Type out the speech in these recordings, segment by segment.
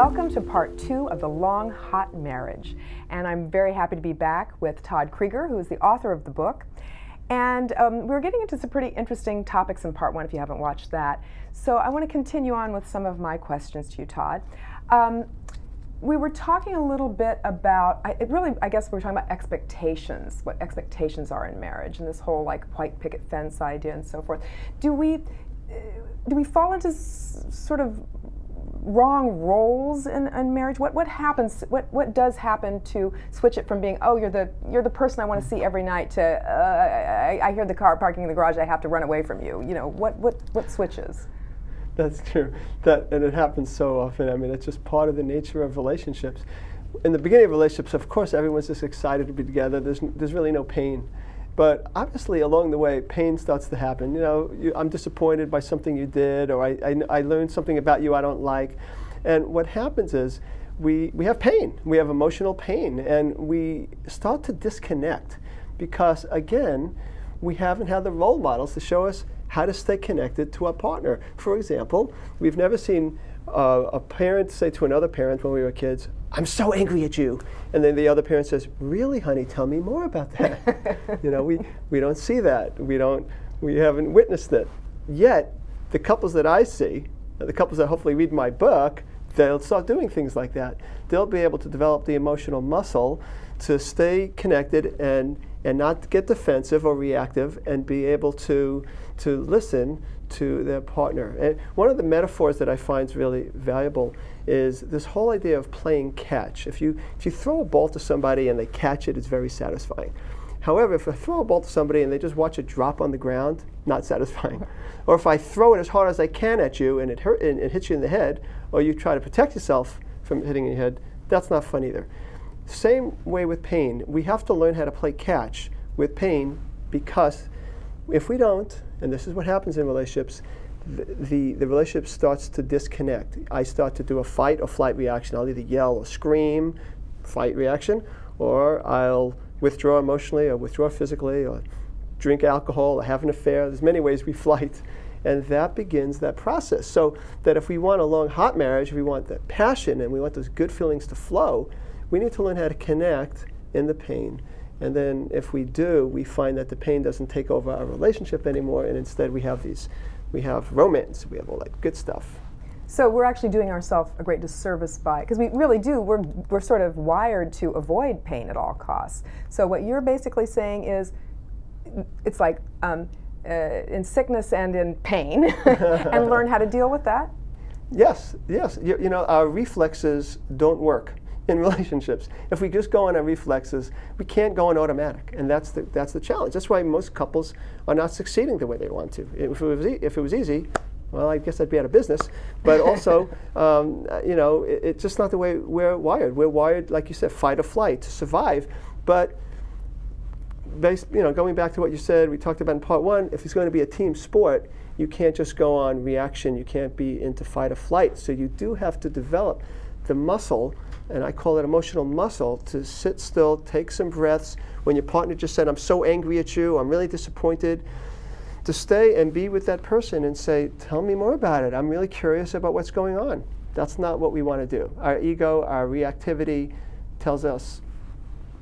Welcome to part 2 of The Long Hot Marriage. And I'm very happy to be back with Todd Creager, who is the author of the book. And we're getting into some pretty interesting topics in part 1 if you haven't watched that. So I want to continue on with some of my questions to you, Todd. We were talking a little bit about, I guess we were talking about expectations, what expectations are in marriage, and this whole like white picket fence idea and so forth. Do we fall into sort of wrong roles in marriage? What happens? What does happen to switch it from being, oh, you're the person I want to see every night, to I hear the car parking in the garage, I have to run away from you. You know, what switches? That's true. And it happens so often. I mean, it's just part of the nature of relationships. In the beginning of relationships, of course, everyone's just excited to be together. There's really no pain. But obviously, along the way, pain starts to happen. You know, I'm disappointed by something you did, or I learned something about you I don't like. And what happens is we have pain. We have emotional pain. And we start to disconnect because, again, we haven't had the role models to show us how to stay connected to our partner. For example, we've never seen a parent say to another parent when we were kids, "I'm so angry at you," and then the other parent says, "Really, honey, tell me more about that." You know, we don't see that. We haven't witnessed it. Yet, the couples that I see, the couples that hopefully read my book, they'll start doing things like that. They'll be able to develop the emotional muscle to stay connected and not get defensive or reactive, and be able to listen to their partner. And one of the metaphors that I find is really valuable is this whole idea of playing catch. If you throw a ball to somebody and they catch it, it's very satisfying. However, if I throw a ball to somebody and they just watch it drop on the ground, not satisfying. Or if I throw it as hard as I can at you and it hits you in the head, or you try to protect yourself from hitting your head, that's not fun either. Same way with pain. We have to learn how to play catch with pain, because if we don't, and this is what happens in relationships, the relationship starts to disconnect. I start to do a fight or flight reaction. I'll either yell or scream, fight reaction, or I'll withdraw emotionally or withdraw physically, or drink alcohol or have an affair. There's many ways we flight. And that begins that process. So that if we want a long, hot marriage, if we want that passion and we want those good feelings to flow, we need to learn how to connect in the pain. And then if we do, we find that the pain doesn't take over our relationship anymore, and instead we have romance, we have all that good stuff. So we're actually doing ourselves a great disservice by, because we really do, we're sort of wired to avoid pain at all costs. So what you're basically saying is, it's like in sickness and in pain, and learn how to deal with that? Yes. You know, our reflexes don't work in relationships. If we just go on our reflexes, we can't go on automatic, and that's the challenge. That's why most couples are not succeeding the way they want to. If it was easy, well, I guess I'd be out of business. But also, you know, it's just not the way we're wired. We're wired, like you said, fight or flight, to survive. But going back to what you said, we talked about in part 1, if it's going to be a team sport, you can't just go on reaction. You can't be into fight or flight. So you do have to develop the muscle, and I call it emotional muscle, to sit still, take some breaths. When your partner just said, "I'm so angry at you, I'm really disappointed," to stay and be with that person and say, "Tell me more about it. I'm really curious about what's going on." That's not what we want to do. Our ego, our reactivity tells us,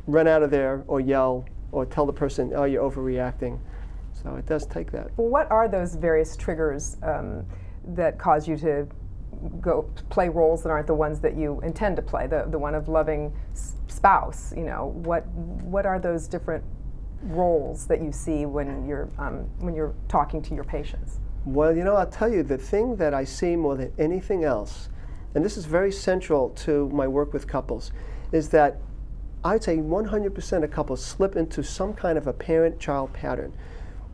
run out of there, or yell, or tell the person, "Oh, you're overreacting." So it does take that. Well, what are those various triggers that cause you to go play roles that aren't the ones that you intend to play, the one of loving spouse? You know, what are those different roles that you see when you're talking to your patients? Well, you know, I'll tell you, the thing that I see more than anything else, and this is very central to my work with couples, is that I'd say 100% of couples slip into some kind of a parent-child pattern,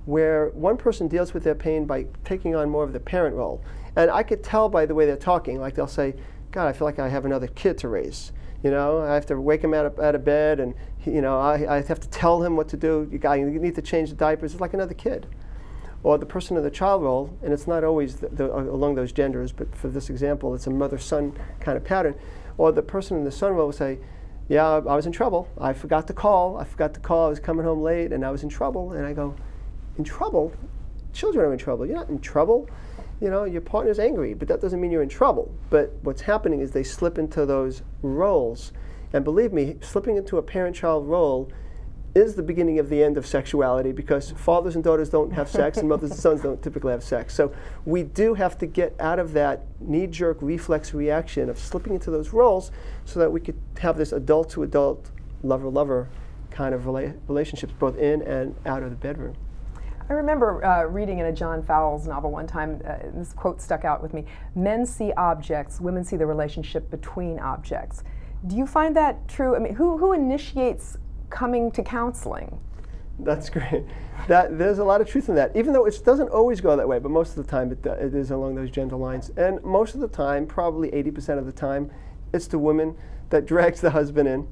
where one person deals with their pain by taking on more of the parent role. And I could tell by the way they're talking, like they'll say, "God, I feel like I have another kid to raise. You know, I have to wake him out of bed, and I have to tell him what to do. You need to change the diapers." It's like another kid. Or the person in the child role, and it's not always along those genders, but for this example, it's a mother-son kind of pattern. Or the person in the son role will say, "Yeah, I was in trouble. I forgot to call. I was coming home late, and I was in trouble." And I go, "In trouble? Children are in trouble. You're not in trouble. you know, your partner's angry, but that doesn't mean you're in trouble. But what's happening is they slip into those roles. And believe me, slipping into a parent-child role is the beginning of the end of sexuality, because fathers and daughters don't have sex and mothers and sons don't typically have sex. So we do have to get out of that knee-jerk reflex reaction of slipping into those roles so that we could have this adult-to-adult, lover-lover kind of relationships both in and out of the bedroom. I remember reading in a John Fowles novel one time, this quote stuck out with me: "Men see objects, women see the relationship between objects." Do you find that true? I mean, who initiates coming to counseling? That's great. There's a lot of truth in that, even though it doesn't always go that way, but most of the time it is along those gender lines. And most of the time, probably 80% of the time, it's the woman that drags the husband in.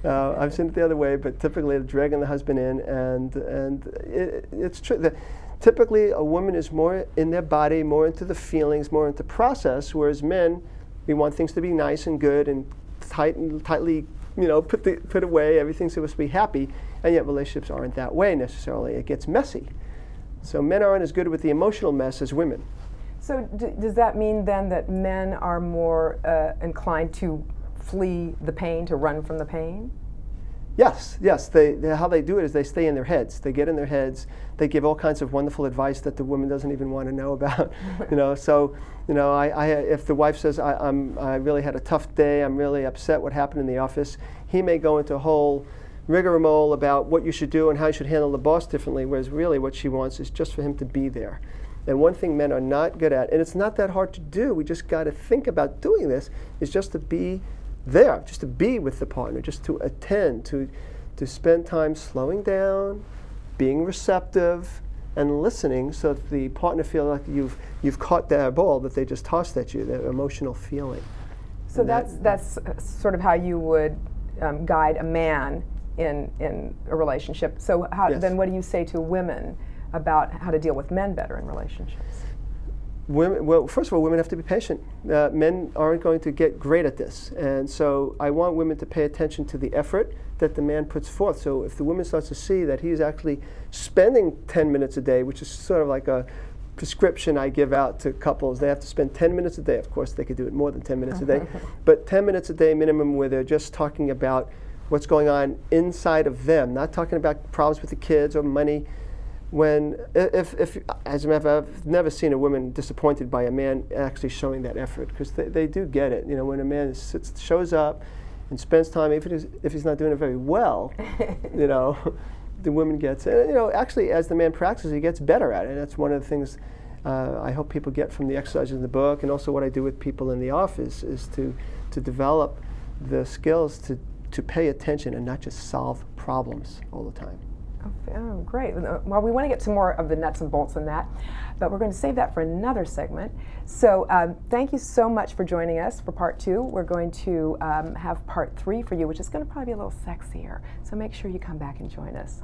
I've seen it the other way, but typically they're dragging the husband in, and it's true. Typically, a woman is more in their body, more into the feelings, more into process, whereas men, we want things to be nice and good and tightly, you know, put away. Everything's supposed to be happy, and yet relationships aren't that way necessarily. It gets messy. So men aren't as good with the emotional mess as women. So does that mean then that men are more inclined to flee the pain, to run from the pain? Yes, yes. How they do it is they stay in their heads. They get in their heads. They give all kinds of wonderful advice that the woman doesn't even want to know about. You know, so you know, if the wife says I really had a tough day, I'm really upset what happened in the office, he may go into a whole rigmarole about what you should do and how you should handle the boss differently. Whereas really, what she wants is just for him to be there. And one thing men are not good at, and it's not that hard to do. We just got to think about doing this. Is just to be there, just to be with the partner, just to attend, to spend time slowing down, being receptive, and listening, so that the partner feels like you've caught their ball that they just tossed at you, their emotional feeling. So that's sort of how you would guide a man in a relationship. So Yes. then what do you say to women about how to deal with men better in relationships? Women, well, first of all, women have to be patient. Men aren't going to get great at this. And so I want women to pay attention to the effort that the man puts forth. So if the woman starts to see that he's actually spending 10 minutes a day, which is sort of like a prescription I give out to couples, they have to spend 10 minutes a day. Of course, they could do it more than 10 minutes a day. But 10 minutes a day minimum, where they're just talking about what's going on inside of them, not talking about problems with the kids or money. If as a matter of fact, I've never seen a woman disappointed by a man actually showing that effort, because they do get it. You know, when a man shows up and spends time, if he's not doing it very well, you know, the woman gets it. And, you know, actually, as the man practices, he gets better at it. And that's one of the things I hope people get from the exercises in the book, and also what I do with people in the office, is to develop the skills to pay attention and not just solve problems all the time. Oh, great. Well, we want to get to more of the nuts and bolts in that, but we're going to save that for another segment. So thank you so much for joining us for part 2. We're going to have part 3 for you, which is going to probably be a little sexier. So make sure you come back and join us.